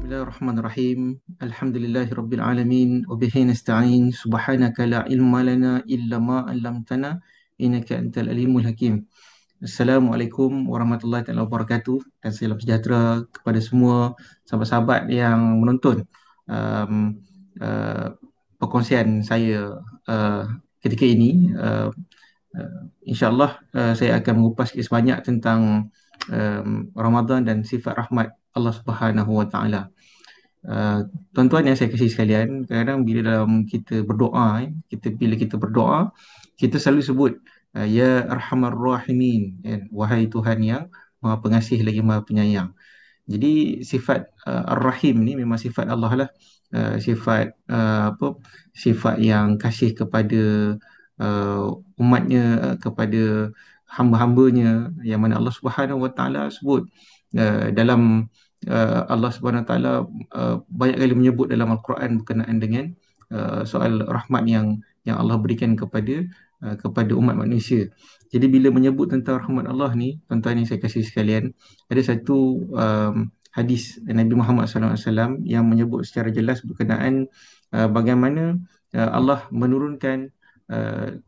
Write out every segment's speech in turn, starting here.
Bismillahirrahmanirrahim. Alhamdulillahirabbil alamin wa bihi nasta'in. Subhanaka la ilma lana illa ma 'allamtana innaka antal alimul hakim. Assalamualaikum warahmatullahi taala wabarakatuh dan salam sejahtera kepada semua sahabat-sahabat yang menonton um, uh, perkongsian saya uh, ketika ini. InsyaAllah saya akan mengupas sikit sebanyak tentang Ramadan dan sifat rahmat Allah Subhanahu Wa Taala. Uh, Tuan-tuan yang saya kasih sekalian, kadang-kadang bila dalam kita berdoa, bila kita berdoa, kita selalu sebut Ya Arhamar Rahimin, kan? Wahai Tuhan yang Maha Pengasih lagi Maha Penyayang. Jadi sifat Ar-Rahim ni memang sifat Allah lah. Sifat sifat yang kasih kepada umatnya, kepada hamba-hambanya, yang mana Allah Subhanahu Wa Taala sebut dalam Allah Subhanahu Wa Taala banyak kali menyebut dalam Al-Quran berkenaan dengan soal rahmat yang Allah berikan kepada umat manusia. Jadi bila menyebut tentang rahmat Allah ni, tuan-tuan yang saya kasih sekalian, ada satu hadis Nabi Muhammad SAW yang menyebut secara jelas berkenaan bagaimana Allah menurunkan uh,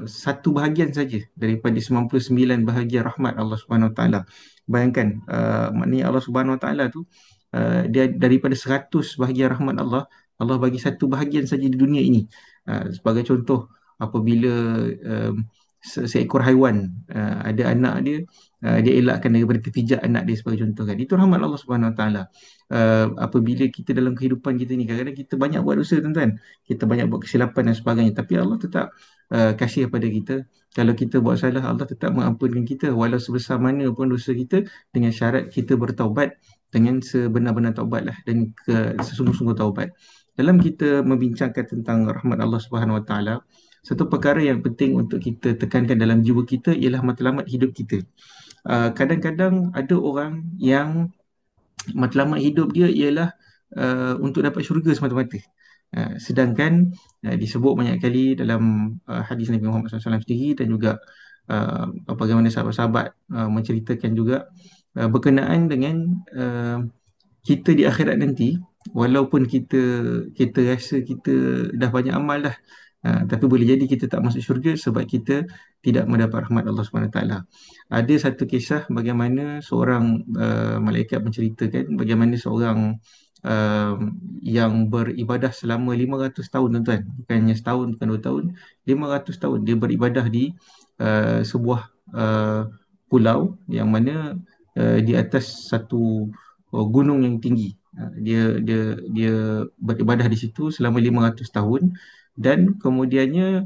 satu bahagian saja daripada 99 bahagian rahmat Allah Subhanahu Wa Taala. Bayangkan, maknanya Allah Subhanahu Wa Taala tu dia daripada 100 bahagian rahmat Allah, Allah bagi satu bahagian saja di dunia ini. Sebagai contoh, apabila uh, seekor haiwan ada anak dia, dia elakkan daripada terpijak anak dia sebagai contoh, kan. Itu rahmat Allah Subhanahu Wa Taala. Apabila kita dalam kehidupan kita ni, kadang-kadang kita banyak buat dosa, tuan-tuan. Kita banyak buat kesilapan dan sebagainya, tapi Allah tetap kasih kepada kita. Kalau kita buat salah, Allah tetap mengampunkan kita walau sebesar mana pun dosa kita, dengan syarat kita bertaubat dengan sebenar-benar taubat lah, dan sesungguh-sungguh taubat. Dalam kita membincangkan tentang rahmat Allah Subhanahu Wa Taala, satu perkara yang penting untuk kita tekankan dalam jiwa kita ialah matlamat hidup kita. Kadang-kadang ada orang yang matlamat hidup dia ialah untuk dapat syurga semata-mata. Sedangkan disebut banyak kali dalam hadis Nabi Muhammad SAW sendiri, dan juga bagaimana sahabat-sahabat menceritakan juga berkenaan dengan kita di akhirat nanti, walaupun kita rasa kita dah banyak amal dah, tapi boleh jadi kita tak masuk syurga sebab kita tidak mendapat rahmat Allah Subhanahu Wa Taala. Ada satu kisah bagaimana seorang malaikat menceritakan bagaimana seorang uh, yang beribadah selama 500 tahun, tuan-tuan. Bukannya setahun, bukan 2 tahun, 500 tahun dia beribadah di sebuah pulau yang mana di atas satu gunung yang tinggi. Dia beribadah di situ selama 500 tahun, dan kemudiannya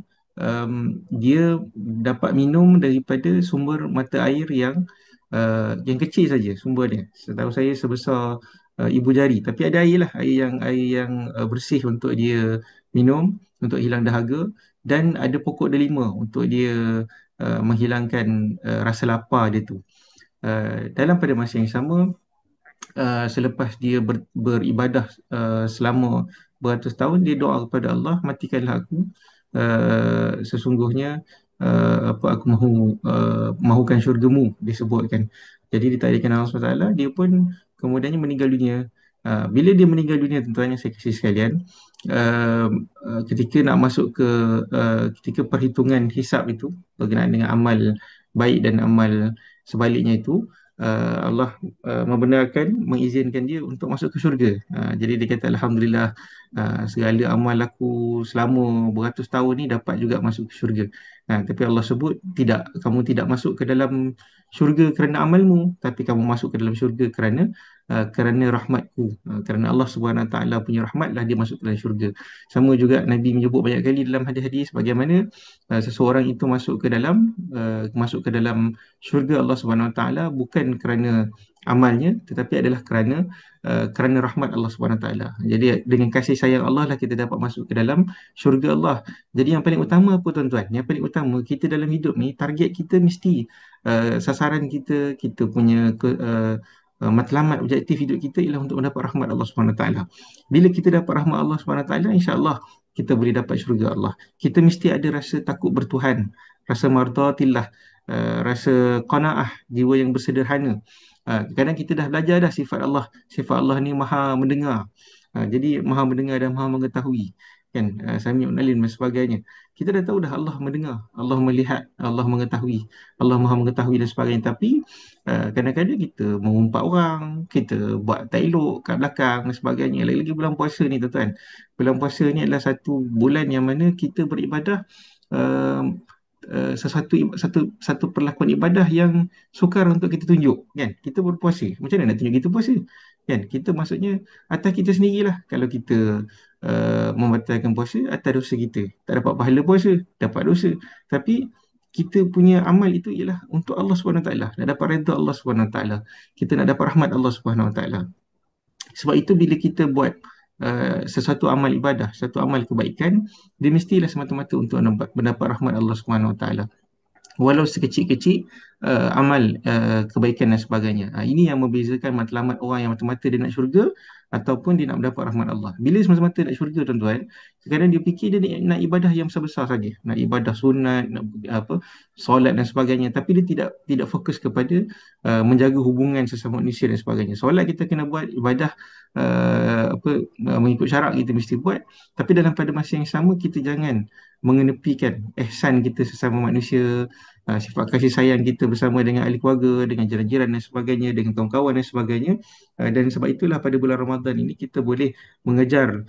dia dapat minum daripada sumber mata air yang kecil saja sumbernya. Setahu saya sebesar ibu jari, tapi ada air lah, air yang bersih untuk dia minum untuk hilang dahaga, dan ada pokok delima untuk dia menghilangkan rasa lapar dia tu. Dalam pada masa yang sama, selepas dia beribadah selama beratus tahun, dia doa kepada Allah, matikanlah aku, sesungguhnya apa, aku mahukan syurgamu, disebutkan. Jadi ditakdirkan Allah SWT, dia pun kemudiannya meninggal dunia. Bila dia meninggal dunia, tuan-tuan yang saya kasih sekalian, uh, ketika nak masuk ke ketika perhitungan hisab itu berkenaan dengan amal baik dan amal sebaliknya itu, Allah membenarkan, mengizinkan dia untuk masuk ke syurga. Jadi dia kata, Alhamdulillah, segala amal aku selama beratus tahun ni dapat juga masuk ke syurga. Tapi Allah sebut, tidak, kamu tidak masuk ke dalam syurga kerana amalmu, tapi kamu masuk ke dalam syurga kerana rahmatku. Kerana Allah Subhanahu Wa Taala punya rahmatlah dia masuk ke dalam syurga. Sama juga Nabi menyebut banyak kali dalam hadis-hadis bagaimana seseorang itu masuk ke dalam syurga Allah Subhanahu Wa Taala bukan kerana amalnya, tetapi adalah kerana rahmat Allah Subhanahu Wa Taala. Jadi dengan kasih sayang Allah lah kita dapat masuk ke dalam syurga Allah. Jadi yang paling utama apa, tuan-tuan? Yang paling utama kita dalam hidup ni, target kita mesti sasaran kita, kita punya matlamat objektif hidup kita ialah untuk mendapat rahmat Allah Subhanahu Wa Taala. Bila kita dapat rahmat Allah Subhanahu Wa Taala, insya-Allah kita boleh dapat syurga Allah. Kita mesti ada rasa takut bertuhan, rasa mardhatillah, rasa qanaah, jiwa yang bersederhana. Kadang kita dah belajar dah sifat Allah ni maha mendengar. Jadi maha mendengar dan maha mengetahui, kan, Sami'un Alim dan sebagainya. Kita dah tahu dah Allah mendengar, Allah melihat, Allah mengetahui, Allah maha mengetahui dan sebagainya. Tapi kadang-kadang kita mengumpat orang, kita buat tak elok kat belakang dan sebagainya. Lagi-lagi bulan puasa ni, tuan-tuan. Bulan puasa ni adalah satu bulan yang mana kita beribadah, uh, satu perlakuan ibadah yang sukar untuk kita tunjuk, kan. Kita berpuasa, macam mana nak tunjuk kita puasa, kan? Kita maksudnya atas kita sendirilah. Kalau kita membatalkan puasa, atas dosa kita, tak dapat pahala puasa, dapat dosa. Tapi kita punya amal itu ialah untuk Allah Subhanahu Wa Taala, nak dapat redha Allah Subhanahu Wa Taala, kita nak dapat rahmat Allah Subhanahu Wa Taala. Sebab itu bila kita buat sesuatu amal ibadah, satu amal kebaikan, dia mestilah semata-mata untuk mendapat rahmat Allah Subhanahu Wa Taala, walau sekecil-kecil amal kebaikan dan sebagainya. Ini yang membezakan matlamat orang yang mata-mata dia nak syurga ataupun dia nak mendapat rahmat Allah. Bila semata-mata nak syurga, tuan-tuan, kadang dia fikir dia nak ibadah yang besar-besar saja, nak ibadah sunat, nak apa, solat dan sebagainya, tapi dia tidak fokus kepada menjaga hubungan sesama manusia dan sebagainya. Solat kita kena buat, ibadah mengikut syarak kita mesti buat, tapi dalam pada masa yang sama kita jangan mengenepikan ihsan kita sesama manusia, sifat kasih sayang kita bersama dengan ahli keluarga, dengan jiran-jiran dan sebagainya, dengan kawan-kawan dan sebagainya. Dan sebab itulah pada bulan Ramadan ini kita boleh mengejar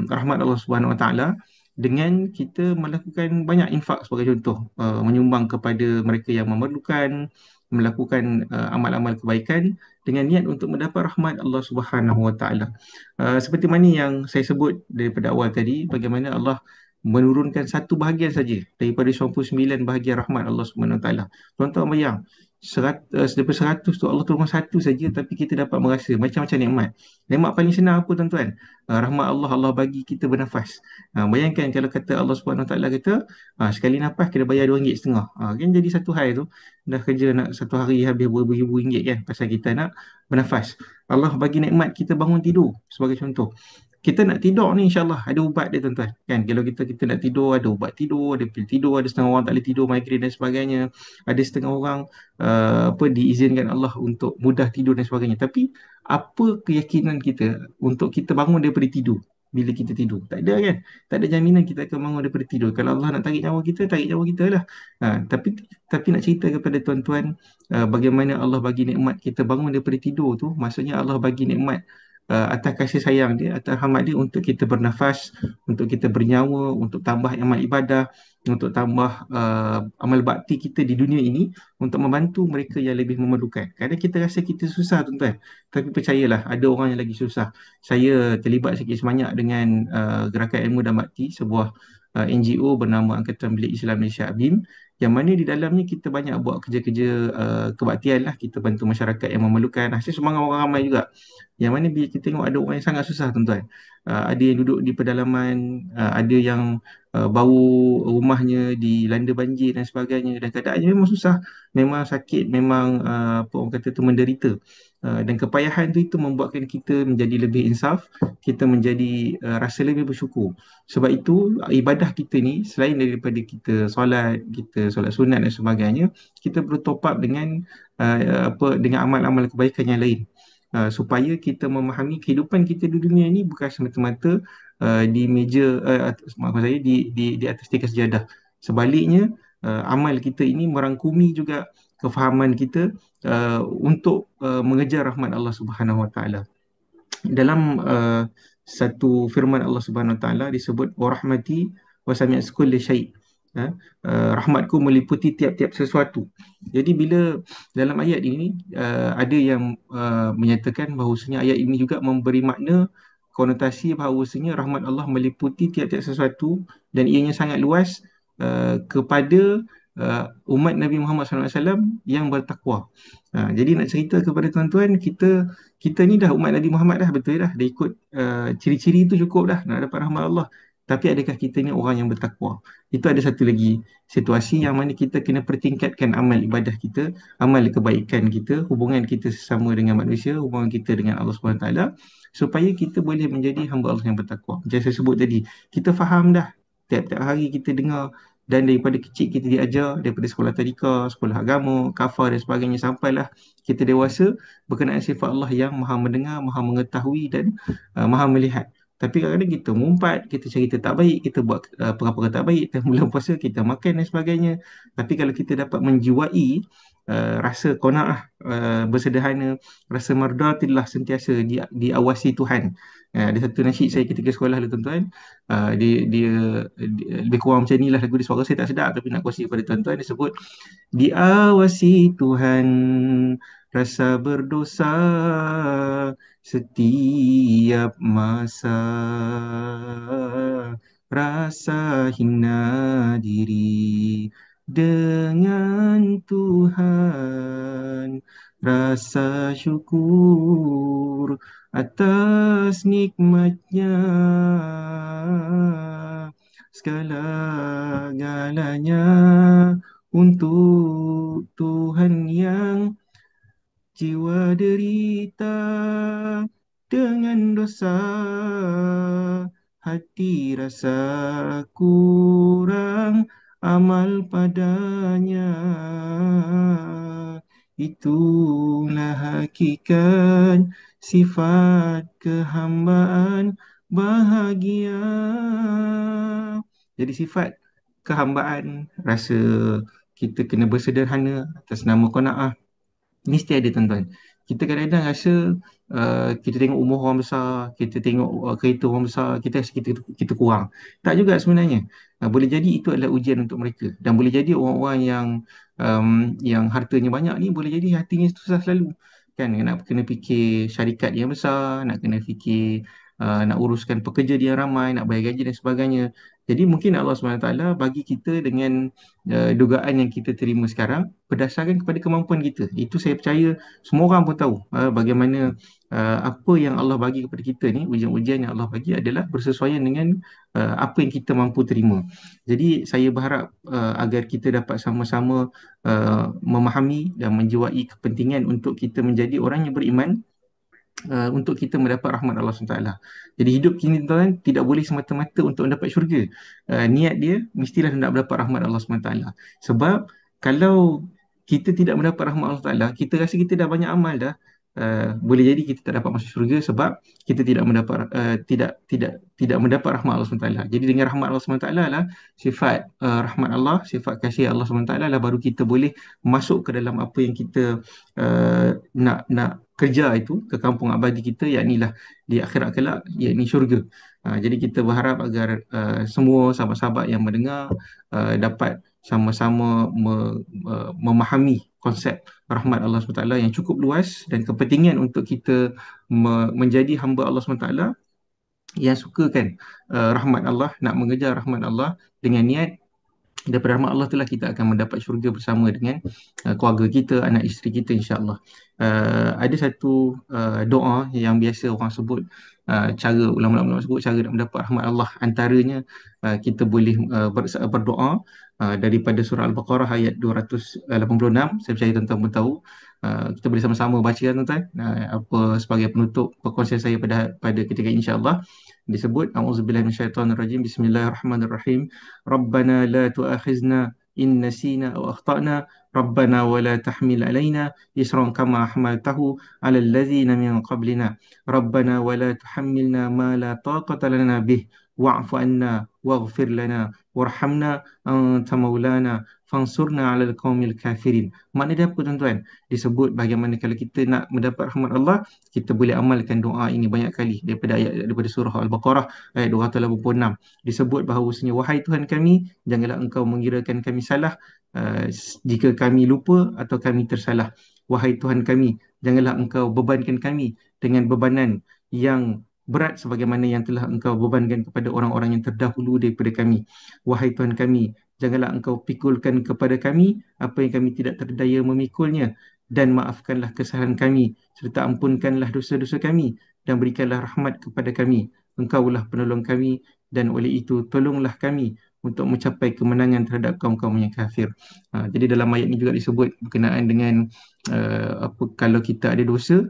rahmat Allah Subhanahu Wa Taala dengan kita melakukan banyak infak, sebagai contoh, menyumbang kepada mereka yang memerlukan, melakukan amal-amal kebaikan dengan niat untuk mendapat rahmat Allah Subhanahu Wa Taala. Seperti mana yang saya sebut daripada awal tadi, bagaimana Allah menurunkan satu bahagian saja daripada 99 bahagian rahmat Allah Subhanahu Wa Taala. Tuan-tuan bayang, daripada 100 tu Allah turunkan satu saja, tapi kita dapat merasa macam-macam nikmat. Nikmat paling senang apa, tuan-tuan? Rahmat Allah, Allah bagi kita bernafas. Bayangkan kalau kata Allah Subhanahu Wa Taala kata, sekali nafas kena bayar RM2.5. Kan jadi satu hari tu dah kerja nak satu hari habis beribu-ribu ringgit, kan, pasal kita nak bernafas. Allah bagi nikmat kita bangun tidur, sebagai contoh. Kita nak tidur ni, insyaAllah ada ubat dia, tuan-tuan, kan. Kalau kita nak tidur, ada ubat tidur, ada pil tidur, ada setengah orang tak boleh tidur, migraine dan sebagainya, ada setengah orang diizinkan Allah untuk mudah tidur dan sebagainya. Tapi apa keyakinan kita untuk kita bangun daripada tidur bila kita tidur? Tak ada, kan. Tak ada jaminan kita akan bangun daripada tidur. Kalau Allah nak tarik nyawa kita lah. Tapi nak cerita kepada tuan-tuan, bagaimana Allah bagi nikmat kita bangun daripada tidur tu, maksudnya Allah bagi nikmat atas kasih sayang dia, atas rahmat dia, untuk kita bernafas, untuk kita bernyawa, untuk tambah amal ibadah, untuk tambah amal bakti kita di dunia ini, untuk membantu mereka yang lebih memerlukan. Kadang kita rasa kita susah, tuan-tuan, tapi percayalah, ada orang yang lagi susah. Saya terlibat sikit sebanyak dengan Gerakan Ilmu dan Bakti, sebuah NGO bernama Angkatan Bilik Islam Malaysia, ABIM, yang mana di dalamnya kita banyak buat kerja-kerja kebaktian lah. Kita bantu masyarakat yang memerlukan, hasil sumbangan orang ramai juga. Yang mana bila kita tengok ada orang yang sangat susah, tuan-tuan, ada yang duduk di pedalaman, ada yang bau rumahnya dilanda banjir dan sebagainya, dan keadaannya memang susah, memang sakit, memang apa orang kata tu, menderita. Dan kepayahan tu, itu membuatkan kita menjadi lebih insaf, kita menjadi rasa lebih bersyukur. Sebab itu ibadah kita ni, selain daripada kita solat sunat dan sebagainya, kita perlu top up dengan dengan amal-amal kebaikan yang lain, supaya kita memahami kehidupan kita di dunia ini bukan semata-mata di meja, maaf saya, di atas tikar sejadah. Sebaliknya, amal kita ini merangkumi juga kefahaman kita untuk mengejar rahmat Allah Subhanahu Wa Taala. Dalam satu firman Allah Subhanahu Wa Taala disebut, wa rahmati wa sami'at kulli syai'. Rahmatku meliputi tiap-tiap sesuatu. Jadi bila dalam ayat ini ada yang menyatakan bahawasanya ayat ini juga memberi makna konotasi bahawasanya rahmat Allah meliputi tiap-tiap sesuatu dan ianya sangat luas kepada umat Nabi Muhammad SAW yang bertakwa. Jadi nak cerita kepada tuan-tuan, kita ni dah umat Nabi Muhammad dah, betul dah, dah ikut ciri-ciri itu cukup dah nak dapat rahmat Allah. Tapi adakah kita ni orang yang bertakwa? Itu ada satu lagi situasi yang mana kita kena pertingkatkan amal ibadah kita, amal kebaikan kita, hubungan kita sesama dengan manusia, hubungan kita dengan Allah Subhanahu Taala, supaya kita boleh menjadi hamba Allah yang bertakwa. Macam saya sebut tadi, kita faham dah, tiap-tiap hari kita dengar dan daripada kecil kita diajar daripada sekolah tadika, sekolah agama, kafar dan sebagainya sampailah kita dewasa berkenaan sifat Allah yang maha mendengar, maha mengetahui dan maha melihat. Tapi kadang-kadang kita mengumpat, kita cerita tak baik, kita buat perkara-perkara tak baik, dan bulan puasa kita makan dan sebagainya. Tapi kalau kita dapat menjiwai rasa qanaah, bersederhana, rasa mardatilah sentiasa diawasi Tuhan. Ada satu nasyid saya ketika sekolah dulu tuan-tuan, dia lebih kurang macam ni lah lagu dia, suara saya tak sedap tapi nak kongsi kepada tuan-tuan. Dia sebut, diawasi Tuhan, rasa berdosa setiap masa, rasa hina diri dengan Tuhan, rasa syukur atas nikmatnya, segala-galanya untuk Tuhan yang jiwa derita dengan dosa, hati rasa kurang amal padanya. Itulah hakikat sifat kehambaan bahagia. Jadi sifat kehambaan, rasa kita kena bersederhana atas nama qanaah, mesti ada tuan-tuan. Kita kadang-kadang rasa kita tengok umur orang besar, kita tengok kereta orang besar, kita rasa kita kurang. Tak juga sebenarnya. Boleh jadi itu adalah ujian untuk mereka, dan boleh jadi orang-orang yang hartanya banyak ni boleh jadi hatinya susah selalu. Kan nak kena fikir syarikat yang besar, nak kena fikir nak uruskan pekerja dia yang ramai, nak bayar gaji dan sebagainya. Jadi mungkin Allah SWT bagi kita dengan dugaan yang kita terima sekarang berdasarkan kepada kemampuan kita. Itu saya percaya semua orang pun tahu bagaimana apa yang Allah bagi kepada kita ni, ujian-ujian yang Allah bagi adalah bersesuaian dengan apa yang kita mampu terima. Jadi saya berharap agar kita dapat sama-sama memahami dan menjiwai kepentingan untuk kita menjadi orang yang beriman, untuk kita mendapat rahmat Allah SWT. Jadi hidup kini tuan tidak boleh semata-mata untuk mendapat syurga. Niat dia mestilah nak mendapat rahmat Allah SWT. Sebab kalau kita tidak mendapat rahmat Allah SWT, kita rasa kita dah banyak amal dah. Boleh jadi kita tak dapat masuk syurga sebab kita tidak mendapat tidak mendapat rahmat Allah SWT. Jadi dengan rahmat Allah SWT lah, sifat rahmat Allah, sifat kasih Allah SWT lah, baru kita boleh masuk ke dalam apa yang kita nak kerja itu, ke kampung abadi kita, yaknilah di akhirat kelak, yakni syurga. Jadi kita berharap agar semua sahabat-sahabat yang mendengar dapat sama-sama memahami konsep rahmat Allah SWT yang cukup luas, dan kepentingan untuk kita menjadi hamba Allah SWT yang sukakan rahmat Allah, nak mengejar rahmat Allah dengan niat daripada rahmat Allah, itulah kita akan mendapat syurga bersama dengan keluarga kita, anak isteri kita, insya-Allah. Ada satu doa yang biasa orang sebut, cara ulama-ulama sebut cara nak mendapat rahmat Allah, antaranya kita boleh berdoa daripada surah Al-Baqarah ayat 286. Saya percaya tuan-tuan pun tahu. Kita boleh sama-sama baca kan tuan-tuan, apa sebagai penutup perkongsian saya pada ketika ini, insya-Allah. Disebut, auzubillahi minasyaitonirrajim, bismillahirrahmanirrahim, Rabbana la tu'akhizna in nasina aw akhtana, Rabbana wa la tahmil alaina isran kama hamaltahu ala alladhina min qablina, Rabbana wa la tuhammilna ma la taqata lana bih, wa'fu anna waghfir lana warhamna anta maulana fansurna 'alal qaumil kafirin. Makna dia apa tuan-tuan? Disebut bagaimana kalau kita nak mendapat rahmat Allah, kita boleh amalkan doa ini banyak kali daripada surah Al-Baqarah ayat 286. Disebut bahawasanya, wahai Tuhan kami, janganlah engkau mengirakan kami salah jika kami lupa atau kami tersalah. Wahai Tuhan kami, janganlah engkau bebankan kami dengan bebanan yang berat sebagaimana yang telah engkau bebankan kepada orang-orang yang terdahulu daripada kami. Wahai Tuhan kami, janganlah engkau pikulkan kepada kami apa yang kami tidak terdaya memikulnya, dan maafkanlah kesalahan kami, serta ampunkanlah dosa-dosa kami, dan berikanlah rahmat kepada kami. Engkaulah penolong kami, dan oleh itu tolonglah kami untuk mencapai kemenangan terhadap kaum-kaum yang kafir. Jadi dalam ayat ini juga disebut berkenaan dengan apa, kalau kita ada dosa,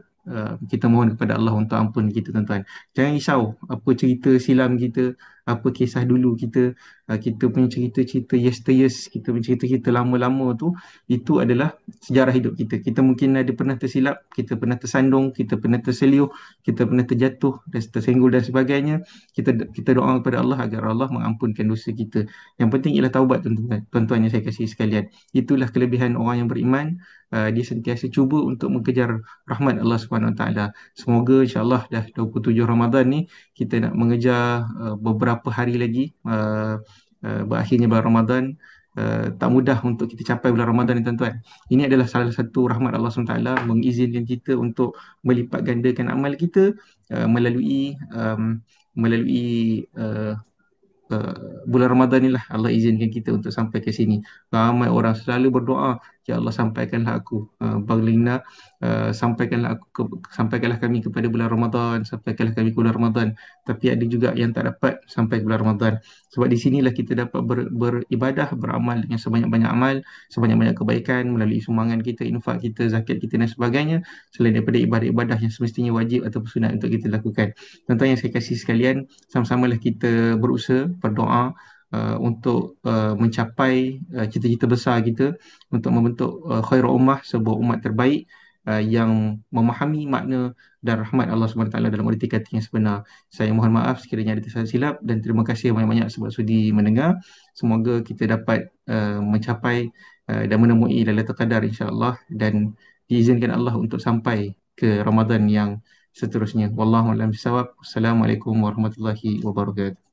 kita mohon kepada Allah untuk ampun kita tuan-tuan. Jangan risau apa cerita silam kita, apa kisah dulu kita, kita punya cerita-cerita yesteryears, kita punya cerita-cerita lama-lama tu, itu adalah sejarah hidup kita. Kita mungkin ada pernah tersilap, kita pernah tersandung, kita pernah terseliuh, kita pernah terjatuh dan tersenggol dan sebagainya. Kita doa kepada Allah agar Allah mengampunkan dosa kita. Yang penting ialah taubat, tuan-tuan. Tuan-tuan yang saya kasih sekalian. Itulah kelebihan orang yang beriman. Dia sentiasa cuba untuk mengejar rahmat Allah Subhanahu Wa Taala. Semoga insya-Allah dah 27 Ramadan ni kita nak mengejar beberapa hari lagi berakhirnya bulan Ramadan. Tak mudah untuk kita capai bulan Ramadan ni, tuan-tuan. Ini adalah salah satu rahmat Allah SWT mengizinkan kita untuk melipat gandakan amal kita melalui bulan Ramadan ni lah Allah izinkan kita untuk sampai ke sini. Ramai orang selalu berdoa, ya Allah sampaikanlah aku, baglina, sampaikanlah kami kepada bulan Ramadan, sampaikanlah kami ke bulan Ramadan. Tapi ada juga yang tak dapat sampai ke bulan Ramadan. Sebab di sinilah kita dapat beribadah, beramal dengan sebanyak-banyak amal, sebanyak-banyak kebaikan melalui sumbangan kita, infak kita, zakat kita dan sebagainya, selain daripada ibadah-ibadah yang semestinya wajib atau sunat untuk kita lakukan. Tuan-tuan yang saya kasih sekalian, sama-samalah kita berusaha berdoa untuk mencapai cita-cita besar kita untuk membentuk khairul ummah, sebuah umat terbaik yang memahami makna dan rahmat Allah SWT dalam erti kata yang sebenar. Saya mohon maaf sekiranya ada tersalah silap dan terima kasih banyak-banyak sebab sudi mendengar. Semoga kita dapat mencapai dan menemui Lailatul Qadar insya-Allah dan diizinkan Allah untuk sampai ke Ramadan yang seterusnya. Wallahu a'lam bishawab. Assalamualaikum warahmatullahi wabarakatuh.